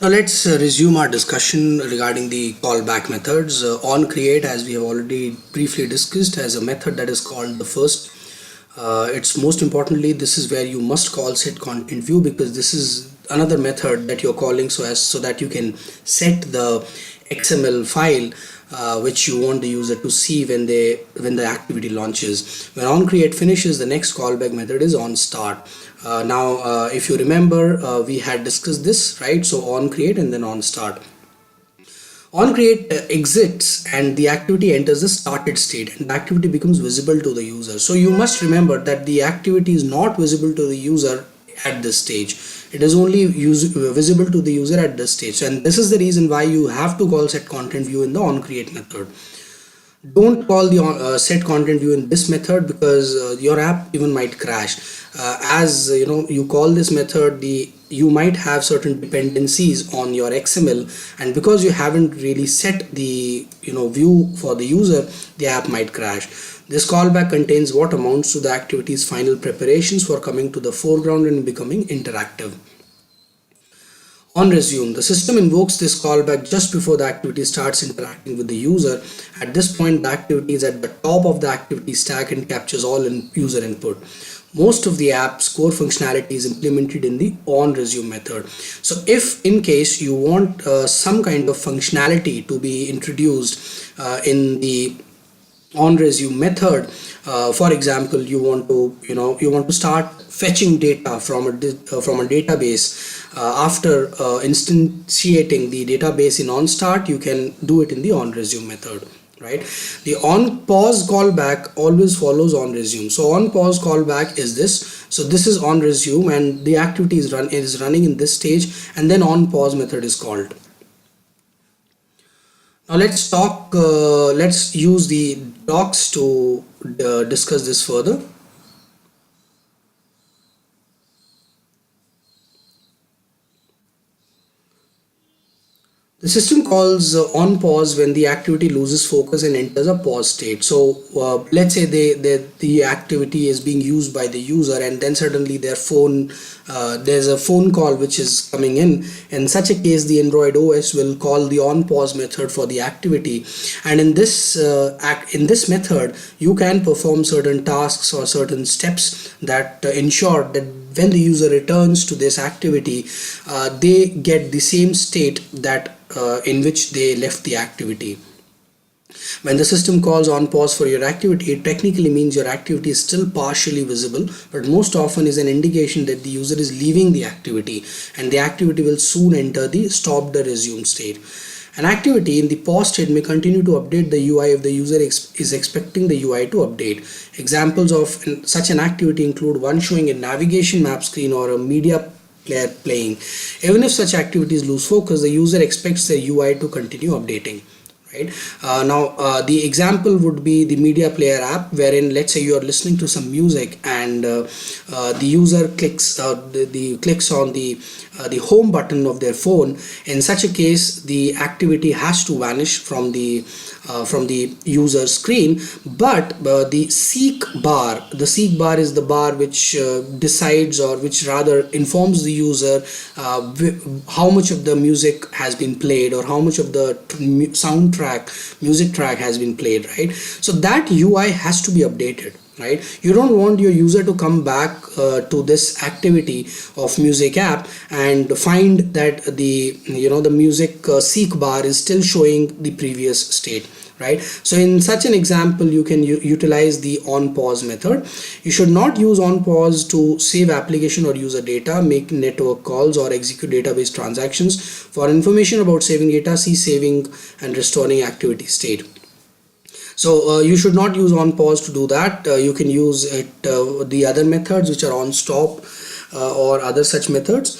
Now let's resume our discussion regarding the callback methods. On create, as we have already briefly discussed, as a method that is called the first. It's most importantly, this is where you must call set content view, because this is another method that you're calling so that you can set the XML file which you want the user to see when the activity launches. When on create finishes, the next callback method is on start. Now if you remember, we had discussed this, right? So on create and then on start. On create exits and the activity enters the started state, and the activity becomes visible to the user. So you must remember that the activity is not visible to the user at this stage. It is only visible to the user at this stage, and this is the reason why you have to call set content view in the on create method. Don't call the set content view in this method, because your app even might crash. As you know, you call this method, you might have certain dependencies on your XML, and because you haven't really set the view for the user, the app might crash. This callback contains what amounts to the activity's final preparations for coming to the foreground and becoming interactive. On resume, the system invokes this callback just before the activity starts interacting with the user. At this point, the activity is at the top of the activity stack and captures all user input. Most of the app's core functionality is implemented in the on resume method. So if in case you want some kind of functionality to be introduced in the on resume method, for example, you want to start fetching data from a database. After instantiating the database in on start, you can do it in the on resume method, right? The on pause callback always follows on resume. So on pause callback is this. So this is on resume, and the activity is running in this stage, and then on pause method is called. Now let's use the docs to discuss this further. The system calls on pause when the activity loses focus and enters a pause state. So let's say the activity is being used by the user, and then suddenly their phone, there's a phone call which is coming in. In such a case, the Android OS will call the on pause method for the activity, and in this method you can perform certain tasks or certain steps that ensure that when the user returns to this activity, they get the same state that in which they left the activity. When the system calls on pause for your activity, it technically means your activity is still partially visible, but most often is an indication that the user is leaving the activity, and the activity will soon enter the stop the resume state. An activity in the pause state may continue to update the UI if the user is expecting the UI to update. Examples of such an activity include one showing a navigation map screen or a media player playing. Even if such activities lose focus, the user expects the UI to continue updating. Right now, the example would be the media player app, wherein let's say you are listening to some music, and the user clicks clicks on the home button of their phone. In such a case, the activity has to vanish from the user screen, but the seek bar is the bar which decides, or which rather informs the user how much of the music has been played, or how much of the music track has been played, right? So that UI has to be updated, right? You don't want your user to come back to this activity of music app and find that the music seek bar is still showing the previous state, right? So in such an example, you can utilize the on pause method. You should not use on pause to save application or user data, make network calls, or execute database transactions. For information about saving data, see saving and restoring activity state. So you should not use on pause to do that. You can use it the other methods, which are on stop or other such methods.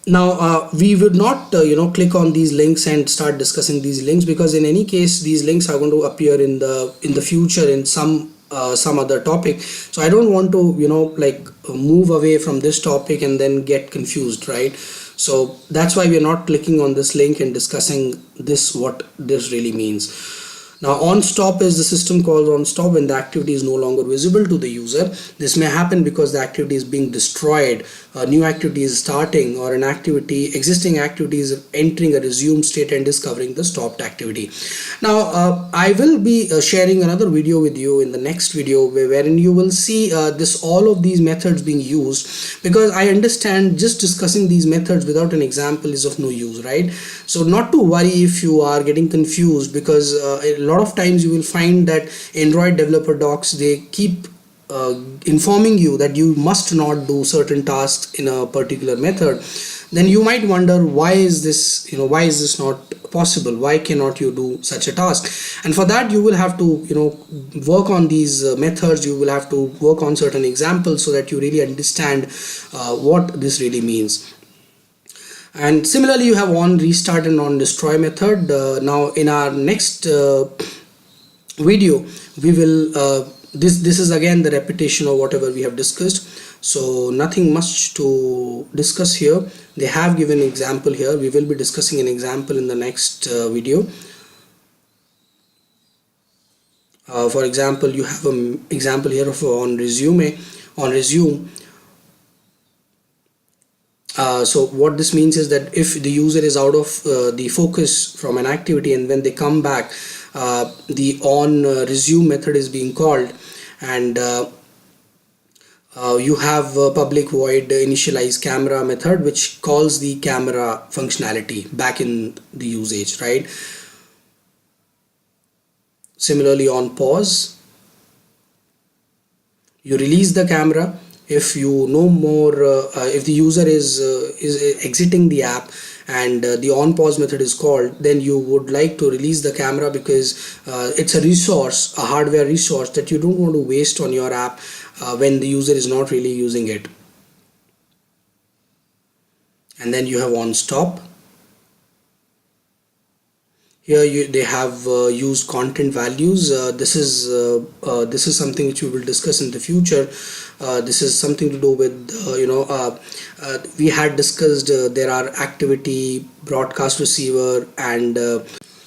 Now we would not click on these links and start discussing these links, because in any case these links are going to appear in the future in some other topic. So I don't want to move away from this topic and then get confused, right? So that's why we are not clicking on this link and discussing this, what this really means. Now on stop is the system calls on stop when the activity is no longer visible to the user. This may happen because the activity is being destroyed a new activity is starting, or an existing activity is entering a resume state and discovering the stopped activity. Now I will be sharing another video with you in the next video, wherein you will see this all of these methods being used, because I understand just discussing these methods without an example is of no use, right? So not to worry if you are getting confused, because a lot of times you will find that Android developer docs, they keep informing you that you must not do certain tasks in a particular method. Then you might wonder, why is this, why is this not possible? Why cannot you do such a task? And for that you will have to work on these methods. You will have to work on certain examples so that you really understand what this really means. And similarly, you have on restart and on destroy method. Now in our next video, we will this is again the repetition of whatever we have discussed, so nothing much to discuss here. They have given an example here. We will be discussing an example in the next video. For example, you have an example here of on resume. So what this means is that if the user is out of the focus from an activity, and when they come back, the on resume method is being called, and you have a public void initialize camera method, which calls the camera functionality back in the usage, right? Similarly, on pause, you release the camera. If you know more, if the user is exiting the app, and the on pause method is called, then you would like to release the camera, because it's a resource, a hardware resource that you don't want to waste on your app when the user is not really using it. And then you have on stop. Here they have used content values. This is something which we will discuss in the future. This is something to do with we had discussed there are activity, broadcast receiver, and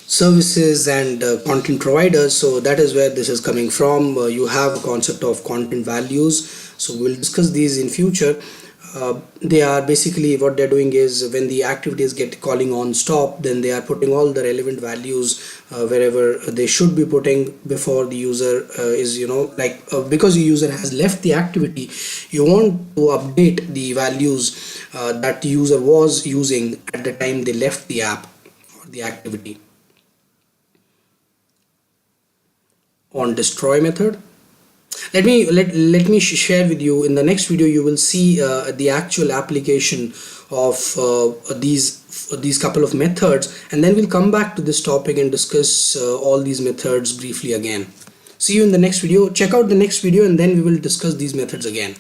services, and content providers. So that is where this is coming from. You have a concept of content values, so we'll discuss these in future. They are basically, what they're doing is, when the activities get calling on stop, then they are putting all the relevant values wherever they should be putting before the user is because the user has left the activity, you want to update the values that the user was using at the time they left the app or the activity. On destroy method, let me share with you. In the next video you will see the actual application of these couple of methods, and then we'll come back to this topic and discuss all these methods briefly again. See you in the next video. Check out the next video, and then we will discuss these methods again.